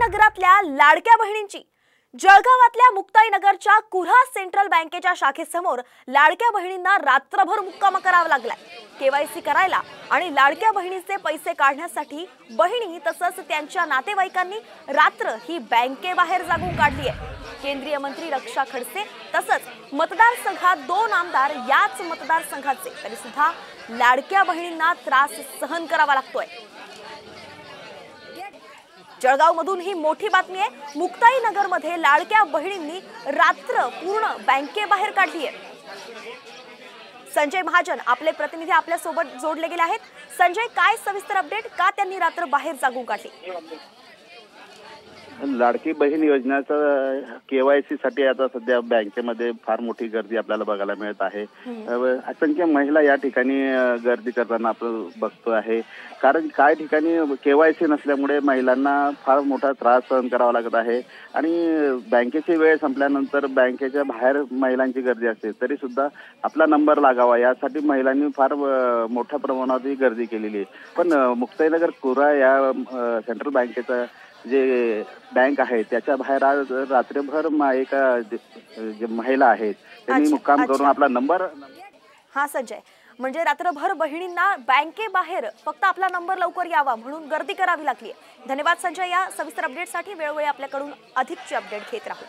नगरातल्या लाडक्या बहिणींची जळगावातल्या मुक्ताईनगरच्या कुऱ्हा सेंट्रल बँकेच्या शाखेसमोर लाडक्या बहिणींना रात्रभर मुक्काम करावा लागलाय। केवायसी करायला आणि लाडक्या बहिणीचे पैसे काढण्यासाठी बहिणी तसंच त्यांच्या नातेवाईकांनी रात्र ही बँकेबाहेर जागून काढली आहे। केंद्रीय मंत्री रक्षा खडसे तसंच मतदारसंघात 2 आमदार याच मतदारसंघाचे तरी सुद्धा लाडक्या बहिणींना त्रास सहन करावा लागतोय। जळगावमधून ही मोठी बातमी आहे। मुक्ताईनगरमध्ये लाडक्या बहिणींनी रात्र पूर्ण बँकेबाहेर काढली आहे। संजय महाजन आपले प्रतिनिधी आपल्या सोबत जोडले गेले आहेत। संजय, काय सविस्तर अपडेट, का त्यांनी रात्र बाहेर जागून काढली? लाडकी बहीण योजनेचं केवायसी साठी आता सध्या बँकेमध्ये फार मोठी गर्दी आपल्याला बघायला मिळत आहे। असंख्य महिला या ठिकाणी गर्दी करताना आपण बघतो आहे, कारण काही ठिकाणी केवायसी नसल्यामुळे महिलांना फार मोठा त्रास सहन करावा लागत आहे आणि बँकेची वेळ संपल्यानंतर बँकेच्या बाहेर महिलांची गर्दी असते, तरी सुद्धा आपला नंबर लागावा यासाठी महिलांनी फार मोठ्या प्रमाणात गर्दी केलेली आहे। पण मुक्ताईनगर कुऱ्हा या सेंट्रल बँकेचा जे बँक आहे त्याच्या बाहेर आज रात्रभर एका जे महिला आहेत त्यांनी मुक्काम करून आपला नंबर संजय, म्हणजे रात्रभर बहिणींना बँकेबाहेर फक्त आपला नंबर लवकर यावा म्हणून गर्दी करावी लागली। धन्यवाद संजय, या सविस्तर अपडेटसाठी। वेळोवेळी आपल्याकडून अधिकची अपडेट घेत राहू।